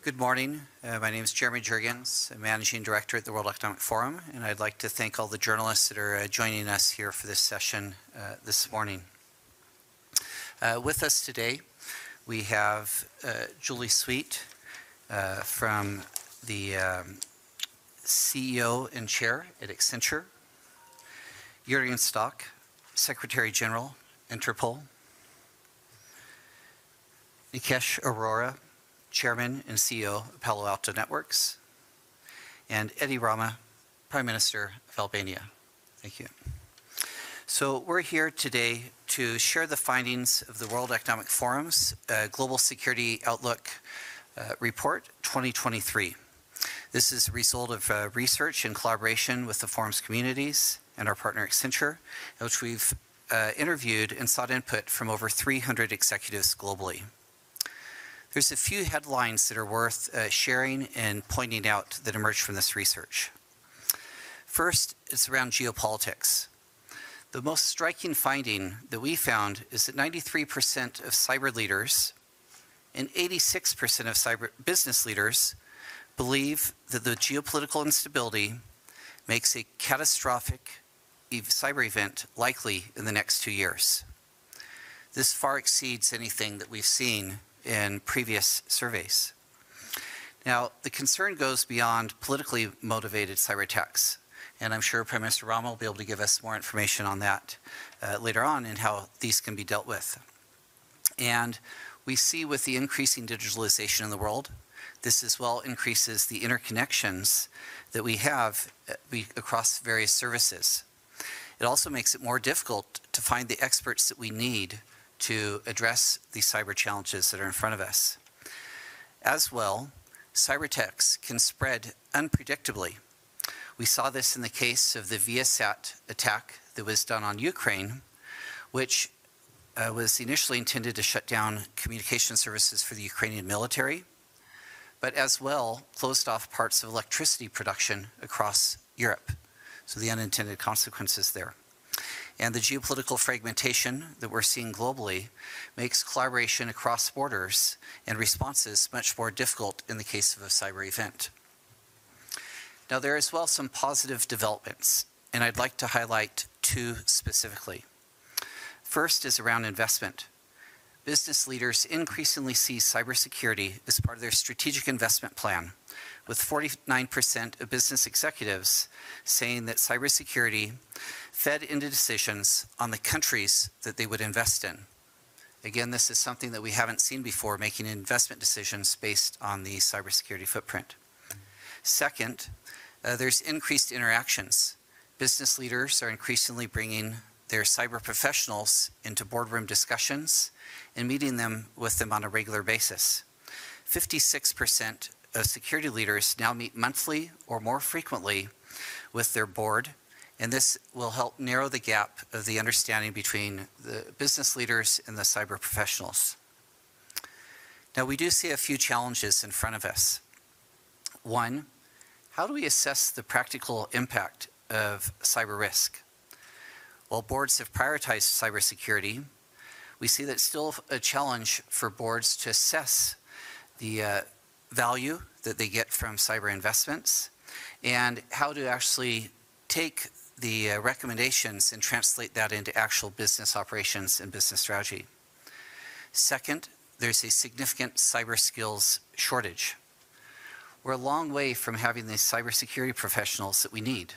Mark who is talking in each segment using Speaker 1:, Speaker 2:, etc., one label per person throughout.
Speaker 1: Good morning. My name is Jeremy Jurgens. I'm Managing Director at the World Economic Forum, and I'd like to thank all the journalists that are joining us here for this session this morning. With us today, we have Julie Sweet from the CEO and Chair at Accenture, Jürgen Stock, Secretary General, Interpol, Nikesh Arora, Chairman and CEO of Palo Alto Networks, and Edi Rama, Prime Minister of Albania. Thank you. So we're here today to share the findings of the World Economic Forum's Global Security Outlook Report 2023. This is a result of research in collaboration with the forum's communities and our partner Accenture, in which we've interviewed and sought input from over 300 executives globally. There's a few headlines that are worth sharing and pointing out that emerged from this research. First, it's around geopolitics. The most striking finding that we found is that 93% of cyber leaders and 86% of cyber business leaders believe that the geopolitical instability makes a catastrophic cyber event likely in the next 2 years. This far exceeds anything that we've seen in previous surveys. Now, the concern goes beyond politically motivated cyber attacks, and I'm sure Prime Minister Rama will be able to give us more information on that later on and how these can be dealt with. And we see with the increasing digitalization in the world, this as well increases the interconnections that we have across various services. It also makes it more difficult to find the experts that we need to address the cyber challenges that are in front of us. As well, cyber attacks can spread unpredictably. We saw this in the case of the Viasat attack that was done on Ukraine, which was initially intended to shut down communication services for the Ukrainian military, but as well closed off parts of electricity production across Europe. So the unintended consequences there. And the geopolitical fragmentation that we're seeing globally makes collaboration across borders and responses much more difficult in the case of a cyber event. Now, there are as well some positive developments, and I'd like to highlight two specifically. First is around investment. Business leaders increasingly see cybersecurity as part of their strategic investment plan, with 49% of business executives saying that cybersecurity fed into decisions on the countries that they would invest in. Again, this is something that we haven't seen before, making investment decisions based on the cybersecurity footprint. Second, there's increased interactions. Business leaders are increasingly bringing their cyber professionals into boardroom discussions and meeting with them on a regular basis. 56% of security leaders now meet monthly or more frequently with their board, and this will help narrow the gap of the understanding between the business leaders and the cyber professionals. Now, we do see a few challenges in front of us. One, how do we assess the practical impact of cyber risk? While boards have prioritized cybersecurity, we see that it's still a challenge for boards to assess the value that they get from cyber investments and how to actually take the recommendations and translate that into actual business operations and business strategy. Second, there's a significant cyber skills shortage. We're a long way from having the cybersecurity professionals that we need.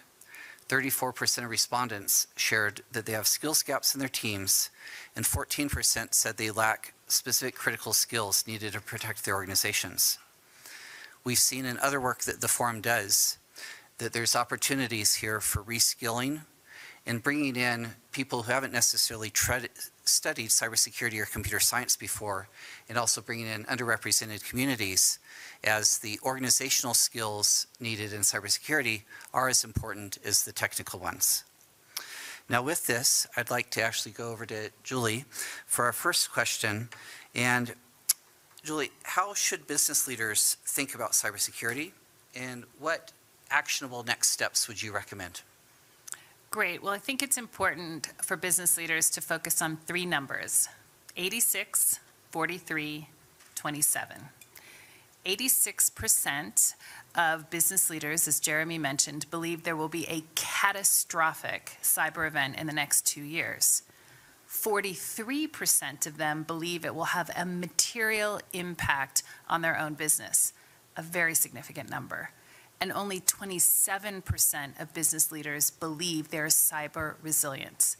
Speaker 1: 34% of respondents shared that they have skills gaps in their teams, and 14% said they lack specific critical skills needed to protect their organizations. We've seen in other work that the forum does that there's opportunities here for reskilling and bringing in people who haven't necessarily studied cybersecurity or computer science before, and also bringing in underrepresented communities, as the organizational skills needed in cybersecurity are as important as the technical ones. Now with this, I'd like to actually go over to Julie for our first question. And Julie, how should business leaders think about cybersecurity, and what actionable next steps would you recommend?
Speaker 2: Great. Well, I think it's important for business leaders to focus on three numbers: 86, 43, 27. 86% of business leaders, as Jeremy mentioned, believe there will be a catastrophic cyber event in the next 2 years. 43% of them believe it will have a material impact on their own business, a very significant number. And only 27% of business leaders believe there's cyber resilience.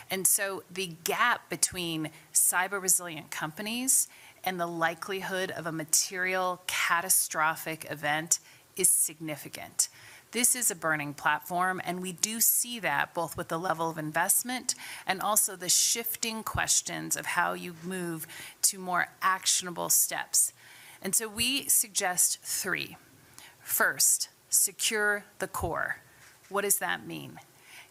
Speaker 2: And so the gap between cyber resilient companies and the likelihood of a material catastrophic event is significant. This is a burning platform, and we do see that both with the level of investment and also the shifting questions of how you move to more actionable steps. And so we suggest 3. First, secure the core. What does that mean?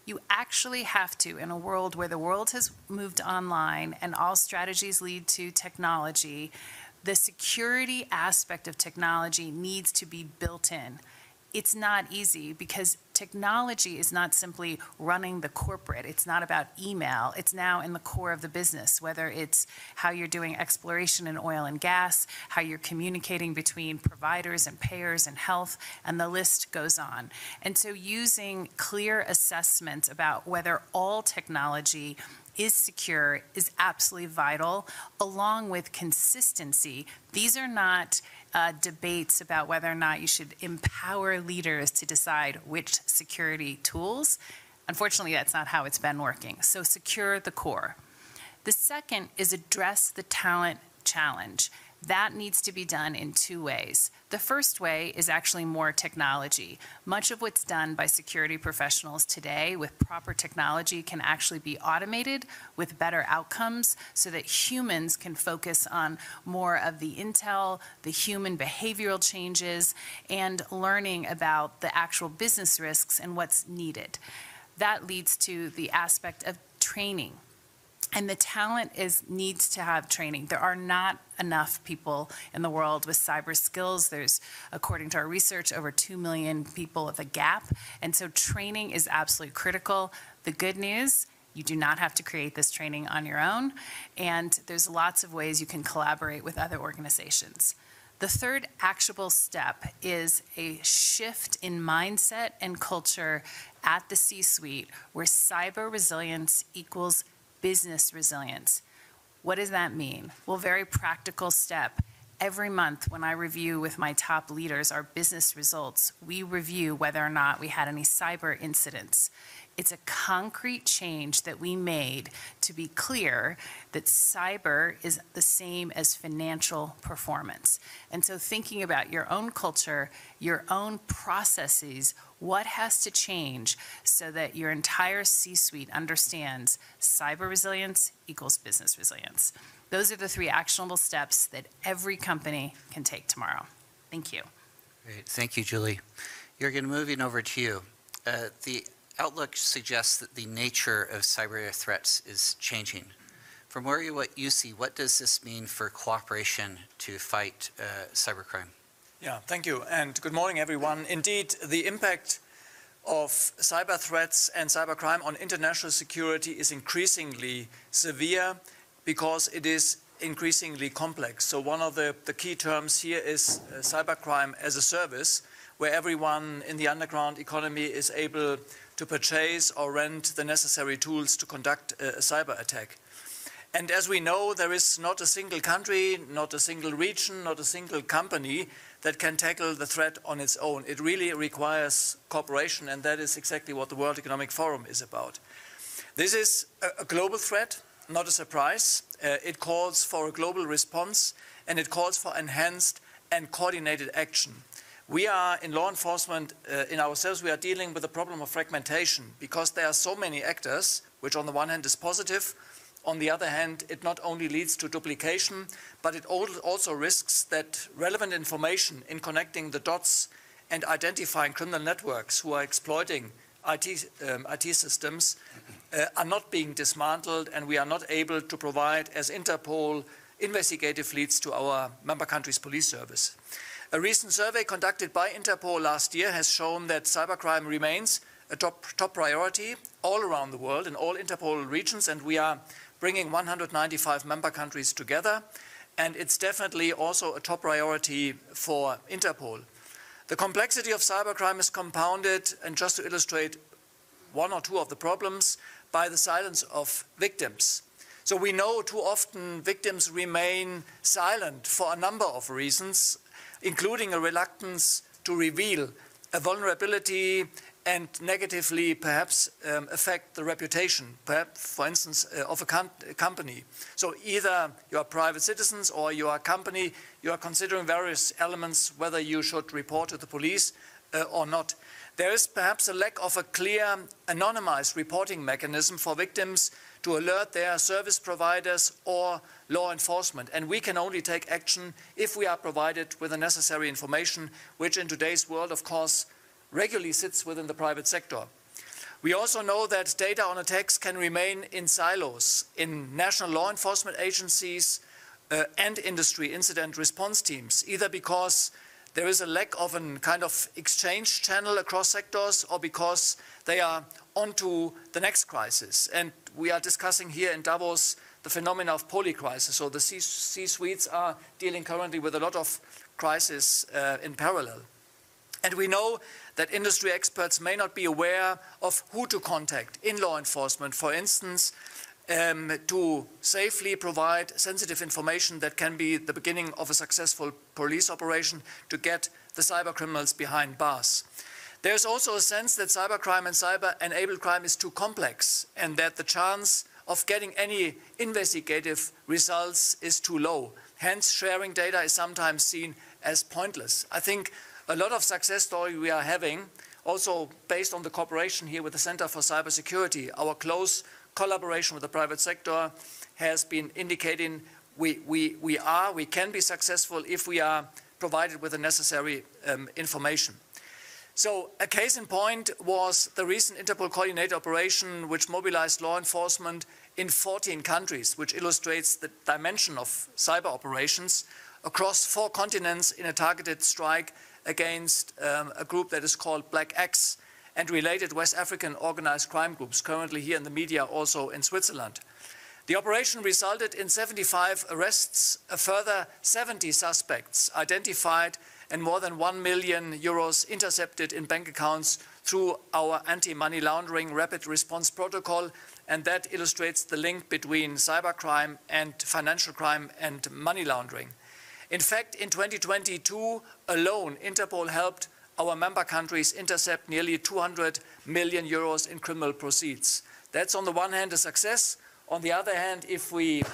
Speaker 2: You actually have to, in a world where the world has moved online and all strategies lead to technology, the security aspect of technology needs to be built in. It's not easy because technology is not simply running the corporate. It's not about email. It's now in the core of the business, whether it's how you're doing exploration in oil and gas, how you're communicating between providers and payers and health, and the list goes on. And so using clear assessments about whether all technology is secure is absolutely vital, along with consistency. These are not debates about whether or not you should empower leaders to decide which security tools. Unfortunately, that's not how it's been working. So secure the core. The second is address the talent challenge. That needs to be done in 2 ways. The first way is actually more technology. Much of what's done by security professionals today with proper technology can actually be automated with better outcomes so that humans can focus on more of the intel, the human behavioral changes, and learning about the actual business risks and what's needed. That leads to the aspect of training. And the talent needs to have training. There are not enough people in the world with cyber skills. There's, according to our research, over 2 million people with a gap. And so training is absolutely critical. The good news, you do not have to create this training on your own. And there's lots of ways you can collaborate with other organizations. The third actionable step is a shift in mindset and culture at the C-suite where cyber resilience equals business resilience. What does that mean? Well, very practical step. Every month when I review with my top leaders our business results, we review whether or not we had any cyber incidents. It's a concrete change that we made to be clear that cyber is the same as financial performance. And so thinking about your own culture, your own processes, what has to change so that your entire C-suite understands cyber resilience equals business resilience. Those are the 3 actionable steps that every company can take tomorrow. Thank you.
Speaker 1: Great. Thank you, Julie. Jürgen, moving over to you. The outlook suggests that the nature of cyber threats is changing. From what you see, what does this mean for cooperation to fight cybercrime?
Speaker 3: Yeah, thank you, and good morning, everyone. Indeed, the impact of cyber threats and cybercrime on international security is increasingly severe because it is increasingly complex. So one of the key terms here is cybercrime as a service, where everyone in the underground economy is able to purchase or rent the necessary tools to conduct a cyber attack. And as we know, there is not a single country, not a single region, not a single company that can tackle the threat on its own. It really requires cooperation, and that is exactly what the World Economic Forum is about. This is a global threat, not a surprise. It calls for a global response, and it calls for enhanced and coordinated action. We are, in law enforcement, in ourselves, we are dealing with the problem of fragmentation because there are so many actors, which on the one hand is positive. On the other hand, it not only leads to duplication, but it also risks that relevant information in connecting the dots and identifying criminal networks who are exploiting IT systems are not being dismantled, and we are not able to provide, as Interpol, investigative leads to our member countries' police service. A recent survey conducted by Interpol last year has shown that cybercrime remains a top priority all around the world in all Interpol regions, and we are bringing 195 member countries together. and it's definitely also a top priority for Interpol. The complexity of cybercrime is compounded, and just to illustrate one or two of the problems, by the silence of victims. So we know too often victims remain silent for a number of reasons, including a reluctance to reveal a vulnerability and negatively perhaps affect the reputation, perhaps, for instance, of a company. So either you are private citizens or you are a company, you are considering various elements whether you should report to the police or not. There is perhaps a lack of a clear anonymized reporting mechanism for victims to alert their service providers or law enforcement. And we can only take action if we are provided with the necessary information, which in today's world, of course, regularly sits within the private sector. We also know that data on attacks can remain in silos in national law enforcement agencies and industry incident response teams, either because there is a lack of a kind of exchange channel across sectors or because they are onto the next crisis. And we are discussing here in Davos the phenomena of polycrisis. So the C-suites are dealing currently with a lot of crises in parallel. And we know that industry experts may not be aware of who to contact in law enforcement, for instance, to safely provide sensitive information that can be the beginning of a successful police operation to get the cyber criminals behind bars. There's also a sense that cybercrime and cyber-enabled crime is too complex and that the chance of getting any investigative results is too low. Hence, sharing data is sometimes seen as pointless. I think a lot of success story we are having, also based on the cooperation here with the Center for Cybersecurity, our close collaboration with the private sector has been indicating we can be successful if we are provided with the necessary information. So a case in point was the recent Interpol coordinated operation which mobilized law enforcement in 14 countries, which illustrates the dimension of cyber operations across 4 continents in a targeted strike against a group that is called Black X and related West African organized crime groups, currently here in the media, also in Switzerland. The operation resulted in 75 arrests, a further 70 suspects identified, and more than 1 million euros intercepted in bank accounts through our anti-money laundering rapid response protocol, and that illustrates the link between cybercrime and financial crime and money laundering. In fact, in 2022 alone, Interpol helped our member countries intercept nearly 200 million euros in criminal proceeds. That's on the one hand a success. On the other hand, if we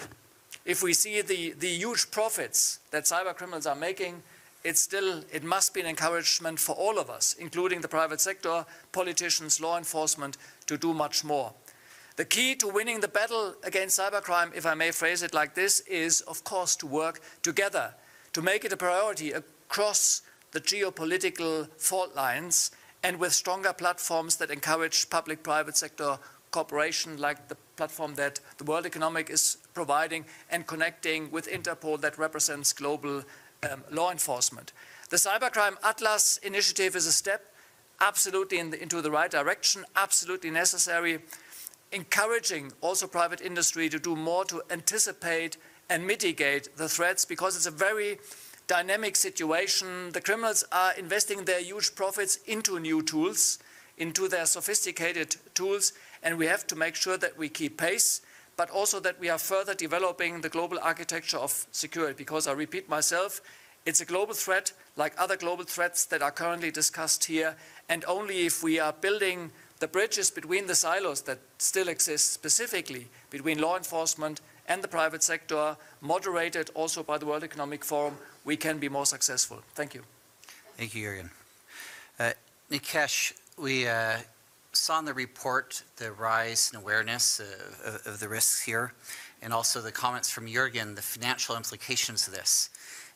Speaker 3: see the huge profits that cyber criminals are making, it must be an encouragement for all of us, including the private sector, politicians, law enforcement, to do much more. The key to winning the battle against cybercrime, if I may phrase it like this, is of course to work together, to make it a priority across the geopolitical fault lines and with stronger platforms that encourage public-private sector cooperation, like the platform that the World Economic is providing and connecting with Interpol that represents global law enforcement. The Cybercrime Atlas initiative is a step absolutely into the right direction, absolutely necessary, encouraging also private industry to do more to anticipate and mitigate the threats, because it's a very dynamic situation. The criminals are investing their huge profits into new tools, into their sophisticated tools, and we have to make sure that we keep pace, but also that we are further developing the global architecture of security, because I repeat myself, it's a global threat like other global threats that are currently discussed here, and only if we are building the bridges between the silos that still exist, specifically between law enforcement and the private sector, moderated also by the World Economic Forum, we can be more successful. Thank you.
Speaker 1: Thank you, Jürgen. Nikesh, we saw in the report the rise in awareness of the risks here, and also the comments from Jürgen, the financial implications of this.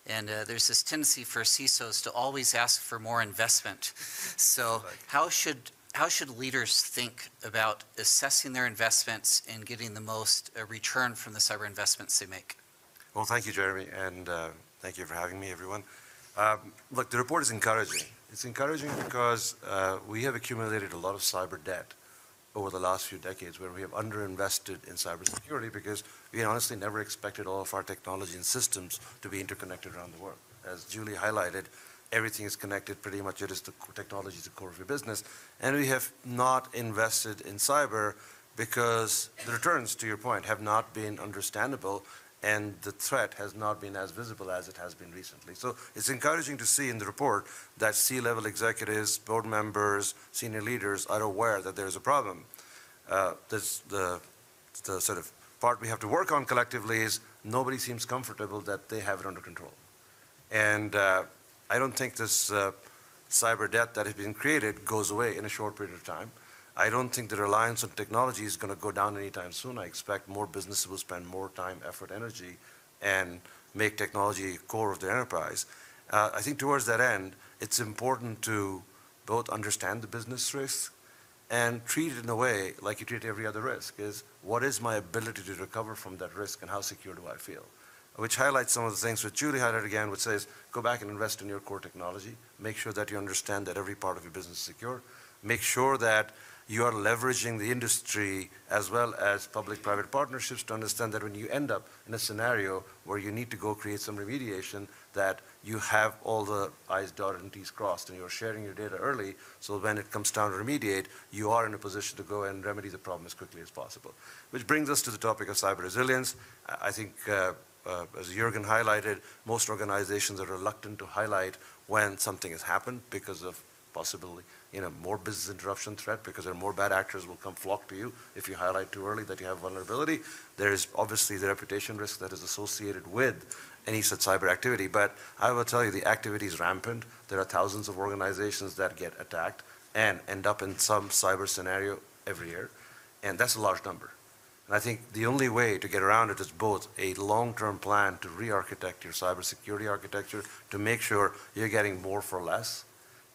Speaker 1: And there's this tendency for CISOs to always ask for more investment. So how should leaders think about assessing their investments and getting the most return from the cyber investments they make?
Speaker 4: Well, thank you, Jeremy, and thank you for having me, everyone. Look, the report is encouraging. It's encouraging because we have accumulated a lot of cyber debt over the last few decades where we have underinvested in cybersecurity because we honestly never expected all of our technology and systems to be interconnected around the world. As Julie highlighted, everything is connected pretty much. It is the technology is the core of your business. And we have not invested in cyber because the returns, to your point, have not been understandable and the threat has not been as visible as it has been recently. So it's encouraging to see in the report that C-level executives, board members, senior leaders are aware that there's a problem. The sort of part we have to work on collectively is nobody seems comfortable that they have it under control. And I don't think this cyber debt that has been created goes away in a short period of time. I don't think the reliance on technology is going to go down anytime soon. I expect more businesses will spend more time, effort, energy, and make technology a core of their enterprise. I think towards that end, it's important to both understand the business risk and treat it in a way like you treat every other risk, is what is my ability to recover from that risk and how secure do I feel? Which highlights some of the things which Julie highlighted again, which says, go back and invest in your core technology. Make sure that you understand that every part of your business is secure. Make sure that you are leveraging the industry as well as public-private partnerships to understand that when you end up in a scenario where you need to go create some remediation, that you have all the I's dotted and T's crossed and you're sharing your data early, so when it comes time to remediate, you are in a position to go and remedy the problem as quickly as possible. Which brings us to the topic of cyber resilience. I think, as Jürgen highlighted, most organizations are reluctant to highlight when something has happened because of possibly more business interruption threat, because there are more bad actors will come flock to you if you highlight too early that you have vulnerability. There is obviously the reputation risk that is associated with any such cyber activity, but I will tell you the activity is rampant. There are thousands of organizations that get attacked and end up in some cyber scenario every year, and that's a large number. And I think the only way to get around it is both a long-term plan to re-architect your cybersecurity architecture to make sure you're getting more for less.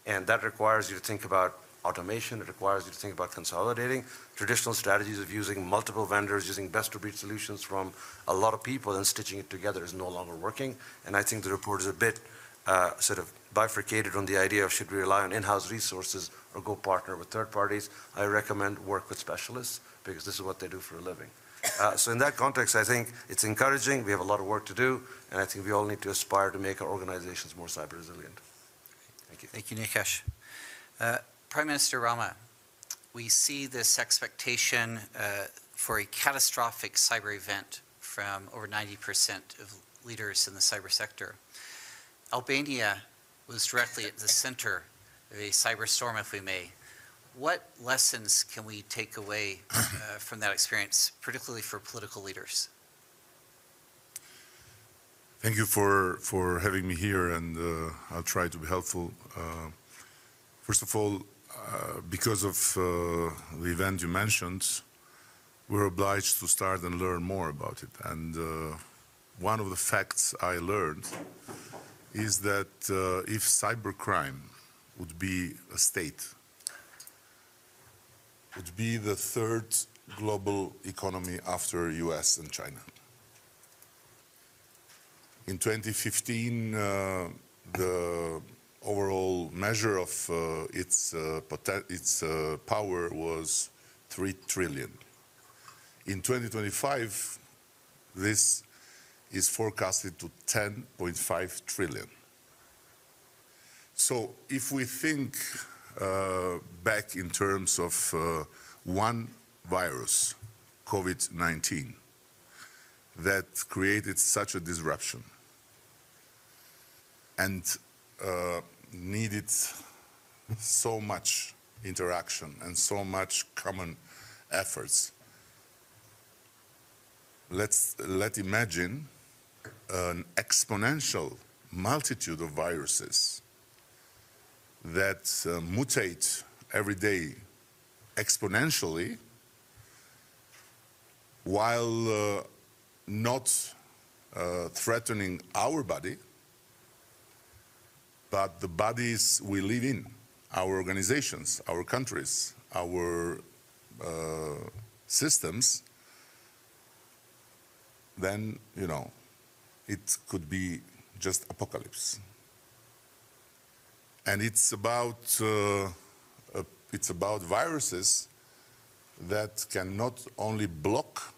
Speaker 4: And that requires you to think about automation. It requires you to think about consolidating. Traditional strategies of using multiple vendors, using best-of-breed solutions from a lot of people and stitching it together is no longer working. And I think the report is a bit sort of bifurcated on the idea of should we rely on in-house resources or go partner with third parties. I recommend work with specialists because this is what they do for a living. So in that context, I think it's encouraging. We have a lot of work to do, and I think we all need to aspire to make our organizations more cyber resilient. Thank you.
Speaker 1: Thank you, Nikesh. Prime Minister Rama, we see this expectation for a catastrophic cyber event from over 90% of leaders in the cyber sector. Albania was directly at the center of a cyber storm, if we may. What lessons can we take away from that experience, particularly for political leaders?
Speaker 5: Thank you for having me here, and I'll try to be helpful. First of all, because of the event you mentioned, we're obliged to start and learn more about it. And one of the facts I learned is that if cybercrime would be a state, would be the third global economy after US and China. In 2015, the overall measure of its power was 3 trillion. In 2025, this is forecasted to 10.5 trillion. So if we think back in terms of one virus, COVID-19, that created such a disruption and needed so much interaction and so much common efforts. Let's imagine an exponential multitude of viruses that mutate every day exponentially while not threatening our body, but the bodies we live in, our organizations, our countries, our systems, then, you know, it could be just apocalypse. And it's about viruses that can not only block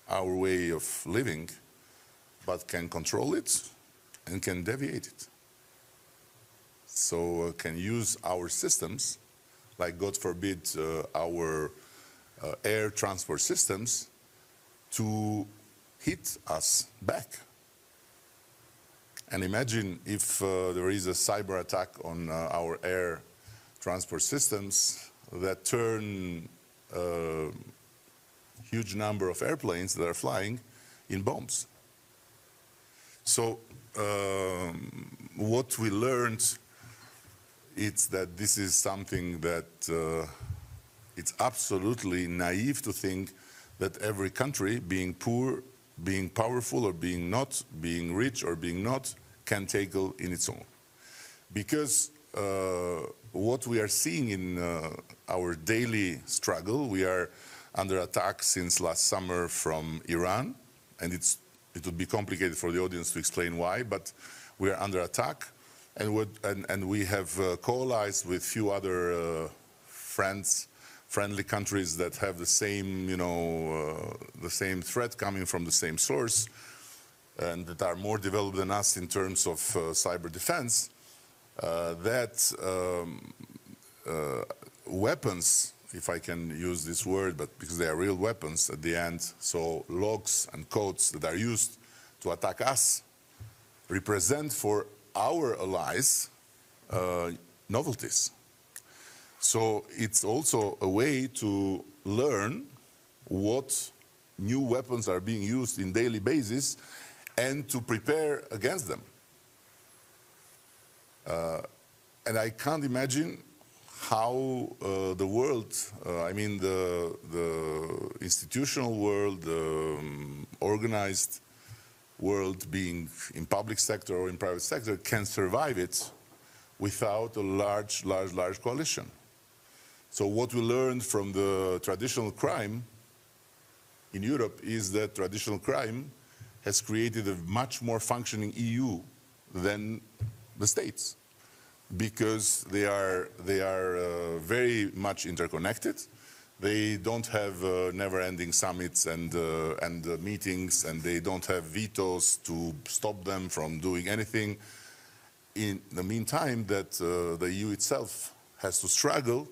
Speaker 5: our way of living, but can control it and can deviate it. So can use our systems, like God forbid our air transport systems, to hit us back. And imagine if there is a cyber attack on our air transport systems that turn a huge number of airplanes that are flying in bombs. So what we learned is that this is something that it's absolutely naive to think that every country, being poor, being powerful or being not, being rich or being not, can tackle in its own. Because what we are seeing in our daily struggle, we are under attack since last summer from Iran, and it would be complicated for the audience to explain why, but we are under attack, and we have coalesced with few other friendly countries that have the same, the same threat coming from the same source, and that are more developed than us in terms of cyber defense. Weapons, if I can use this word, but because they are real weapons at the end, so logs and codes that are used to attack us represent for our allies novelties. So it's also a way to learn what new weapons are being used in daily basis and to prepare against them. And I can't imagine how the world, I mean the institutional world, the organized world, being in public sector or in private sector, can survive it without a large coalition. So what we learned from the traditional crime in Europe is that traditional crime has created a much more functioning EU than the States, because they are very much interconnected. They don't have never-ending summits and meetings, and they don't have vetoes to stop them from doing anything. In the meantime, that the EU itself has to struggle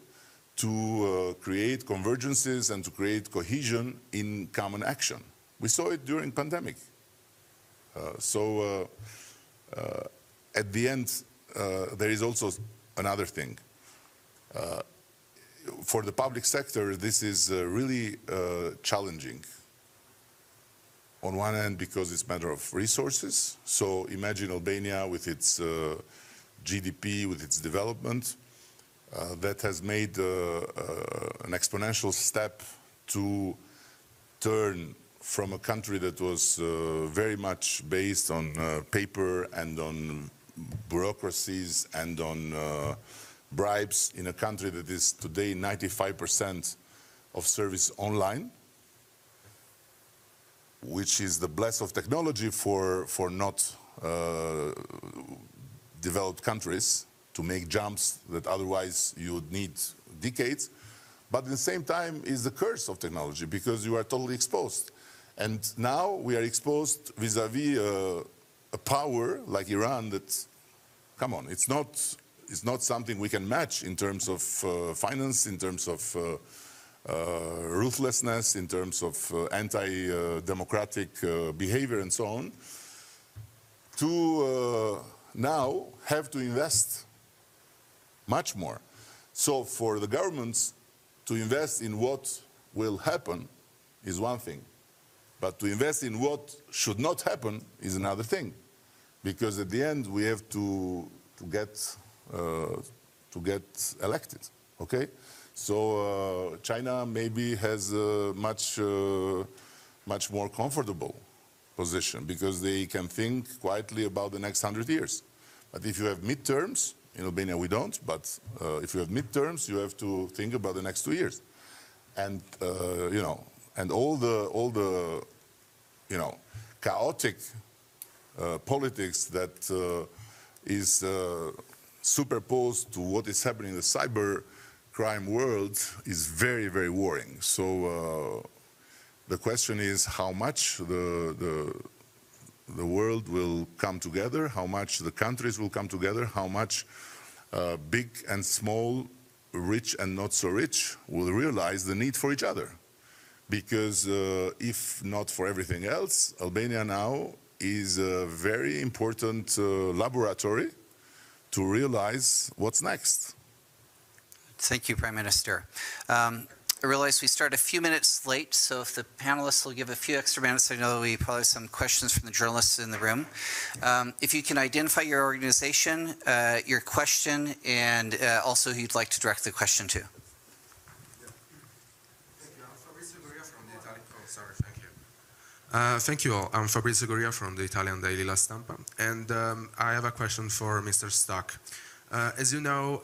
Speaker 5: to create convergences and to create cohesion in common action. We saw it during pandemic. At the end, there is also another thing. For the public sector, this is really challenging. On one hand, because it's a matter of resources. So imagine Albania with its GDP, with its development, that has made an exponential step to turn from a country that was very much based on paper and on bureaucracies and on bribes, in a country that is today 95% of service online, which is the bless of technology for not developed countries to make jumps that otherwise you would need decades. But at the same time is the curse of technology, because you are totally exposed. And now we are exposed vis-a-vis a power like Iran that, come on, it's not something we can match in terms of finance, in terms of ruthlessness, in terms of anti-democratic behavior and so on, to now have to invest much more. So for the governments to invest in what will happen is one thing, but to invest in what should not happen is another thing, because at the end we have to get elected, okay? So China maybe has a much more comfortable position, because they can think quietly about the next 100 years. But if you have midterms, in Albania we don't, but if you have midterms, you have to think about the next 2 years. And, and all the chaotic politics that is superposed to what is happening in the cyber cybercrime world is very, very worrying. So the question is how much the world will come together, how much the countries will come together, how much big and small, rich and not so rich will realize the need for each other. Because if not for everything else, Albania now is a very important laboratory to realize what's next.
Speaker 1: Thank you, Prime Minister. I realize we start a few minutes late, so if the panelists will give a few extra minutes, I know we probably have some questions from the journalists in the room. If you can identify your organization, your question, and also who you'd like to direct the question to.
Speaker 6: Thank you all. I'm Fabrizio Goria from the Italian daily La Stampa, and I have a question for Mr. Stock. As you know,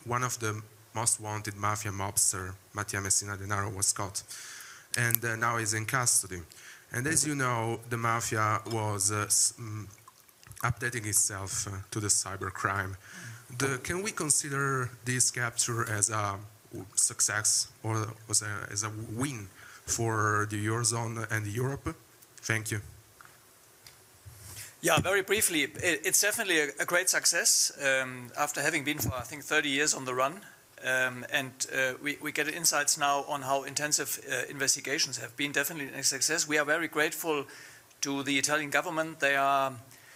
Speaker 6: one of the most wanted mafia mobster, Mattia Messina Denaro, was caught, and now is in custody. And as you know, the mafia was updating itself to the cybercrime. Can we consider this capture as a success or as a win for the Eurozone and Europe? Thank you.
Speaker 3: Yeah, very briefly, it's definitely a great success after having been for, I think, 30 years on the run. We get insights now on how intensive investigations have been. Definitely a success. We are very grateful to the Italian government. They are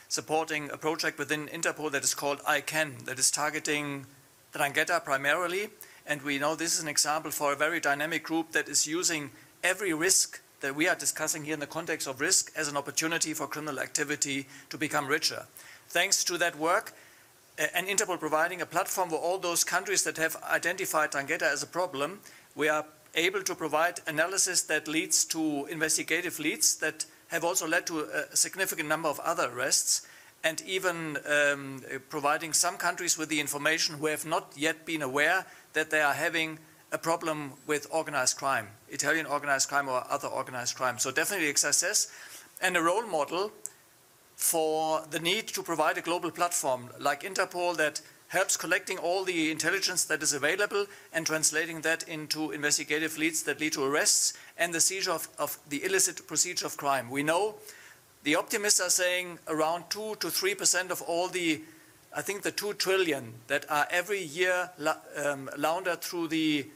Speaker 3: supporting a project within Interpol that is called ICANN, that is targeting 'Ndrangheta primarily. And we know this is an example for a very dynamic group that is using every risk that we are discussing here in the context of risk as an opportunity for criminal activity to become richer. Thanks to that work, and Interpol providing a platform for all those countries that have identified 'Ndrangheta as a problem, we are able to provide analysis that leads to investigative leads that have also led to a significant number of other arrests, and even providing some countries with the information who have not yet been aware that they are having a problem with organized crime, Italian organized crime or other organized crime. So definitely a success and a role model for the need to provide a global platform like Interpol that helps collecting all the intelligence that is available and translating that into investigative leads that lead to arrests and the seizure of the illicit procedure of crime. We know the optimists are saying around 2 to 3% of all the, I think the 2 trillion that are every year laundered through the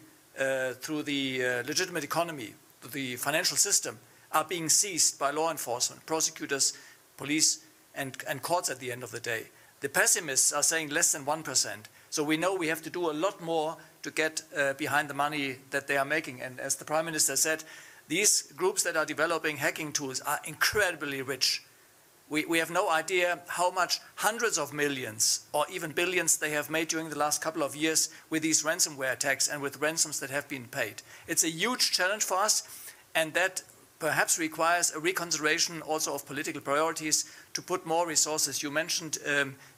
Speaker 3: legitimate economy, the financial system, are being seized by law enforcement, prosecutors, police, and courts at the end of the day. The pessimists are saying less than 1%. So we know we have to do a lot more to get behind the money that they are making. And as the Prime Minister said, these groups that are developing hacking tools are incredibly rich. We have no idea how much hundreds of millions or even billions they have made during the last couple of years with these ransomware attacks and with ransoms that have been paid. It's a huge challenge for us, and that perhaps requires a reconsideration also of political priorities to put more resources. You mentioned,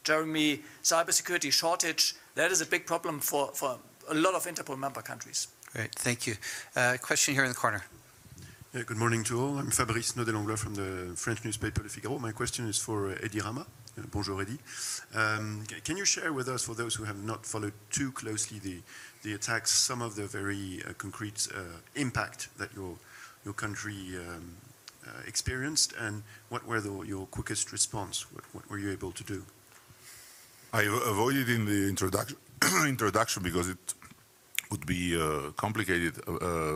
Speaker 3: Jeremy, cybersecurity shortage. That is a big problem for a lot of Interpol member countries.
Speaker 1: Great, thank you. Question here in the corner.
Speaker 7: Yeah, good morning to all. I'm Fabrice Naudet-Langlois from the French newspaper Le Figaro. My question is for Eddie Rama. Bonjour, Eddie. Can you share with us, for those who have not followed too closely the attacks, some of the very concrete impact that your country experienced, and what were your quickest response? What were you able to do?
Speaker 5: I avoided in the introduction because it would be complicated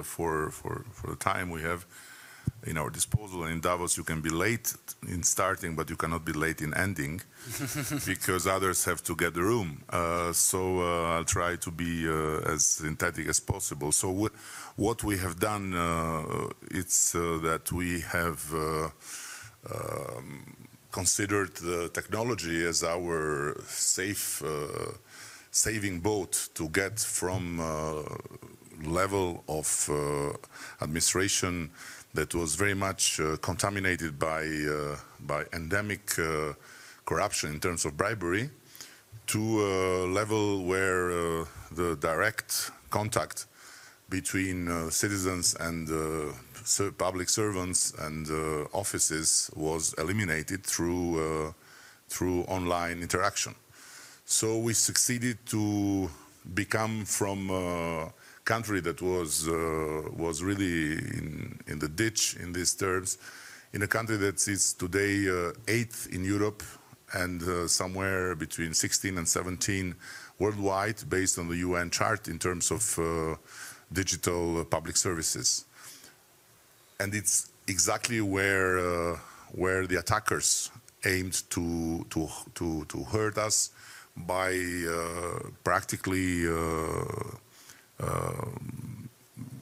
Speaker 5: for the time we have in our disposal. And in Davos, you can be late in starting, but you cannot be late in ending because others have to get the room. So I'll try to be as synthetic as possible. So what we have done, it's that we have considered the technology as our saving boat to get from level of administration that was very much contaminated by endemic corruption in terms of bribery to a level where the direct contact between citizens and public servants and offices was eliminated through online interaction. So we succeeded to become from a country that was really in the ditch in these terms, in a country that is today 8th in Europe and somewhere between 16 and 17 worldwide, based on the UN chart in terms of digital public services. And it's exactly where the attackers aimed to hurt us by practically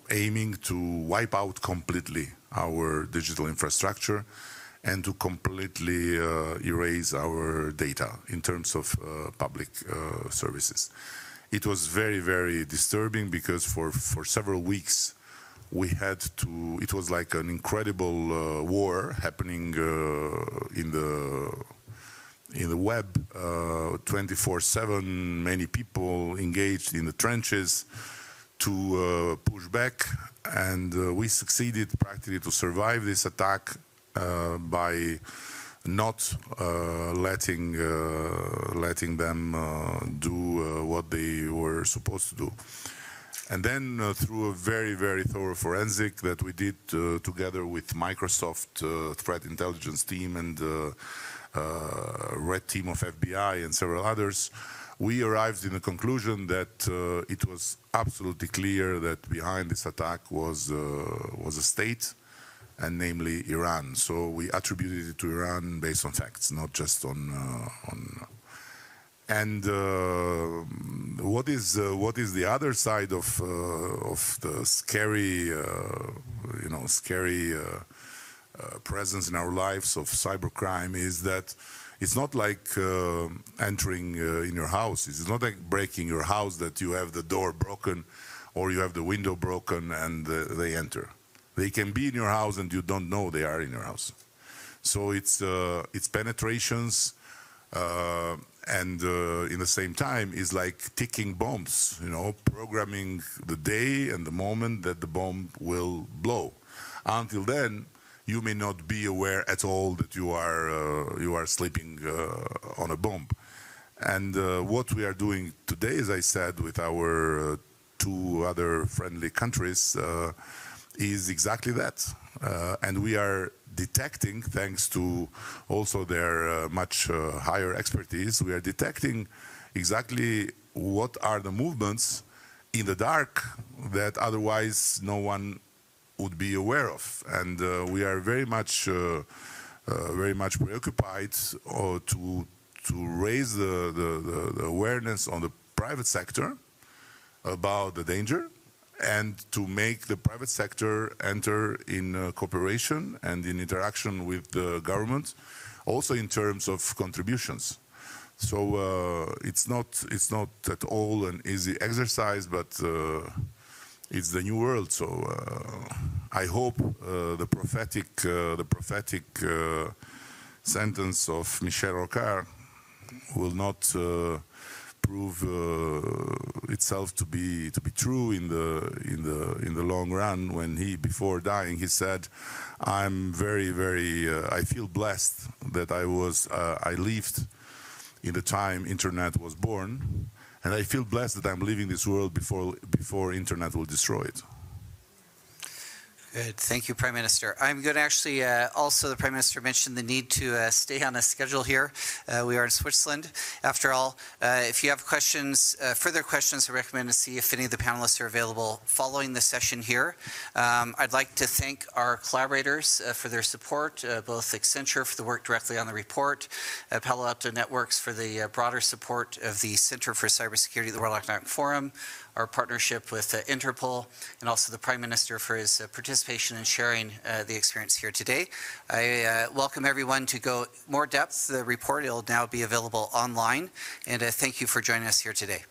Speaker 5: aiming to wipe out completely our digital infrastructure and to completely erase our data in terms of public services. It was very, very disturbing because for several weeks we had to, it was like an incredible war happening in the web, 24/7, many people engaged in the trenches to push back, and we succeeded practically to survive this attack by not letting them do what they were supposed to do. And then through a very, very thorough forensic that we did together with Microsoft threat intelligence team and red team of FBI and several others, we arrived in the conclusion that it was absolutely clear that behind this attack was a state, and namely Iran. So we attributed it to Iran based on facts, not just on. And what is the other side of the scary, scary presence in our lives of cybercrime is that it's not like entering in your house. It's not like breaking your house that you have the door broken or you have the window broken and they enter. They can be in your house and you don't know they are in your house. So it's penetrations and in the same time is like ticking bombs, programming the day and the moment that the bomb will blow. Until then, you may not be aware at all that you are sleeping on a bomb. And what we are doing today, as I said, with our two other friendly countries, is exactly that. And we are detecting, thanks to also their much higher expertise, we are detecting exactly what are the movements in the dark that otherwise no one would be aware of. And we are very much preoccupied to raise the awareness on the private sector about the danger, and to make the private sector enter in cooperation and in interaction with the government, also in terms of contributions. So it's not at all an easy exercise, but it's the new world. So I hope the prophetic sentence of Michel Rocard will not prove itself to be true in the long run. When he, before dying, he said, "I'm very I feel blessed that I lived in the time internet was born, and I feel blessed that I'm leaving this world before internet will destroy it."
Speaker 1: Good. Thank you, Prime Minister. I'm going to actually also, the Prime Minister mentioned the need to stay on a schedule here. We are in Switzerland. After all, if you have questions, further questions, I recommend to see if any of the panelists are available following the session here. I'd like to thank our collaborators for their support, both Accenture for the work directly on the report, Palo Alto Networks for the broader support of the Center for Cybersecurity at the World Economic Forum, our partnership with Interpol, and also the Prime Minister for his participation in sharing the experience here today. I welcome everyone to go more depth. The report will now be available online, and thank you for joining us here today.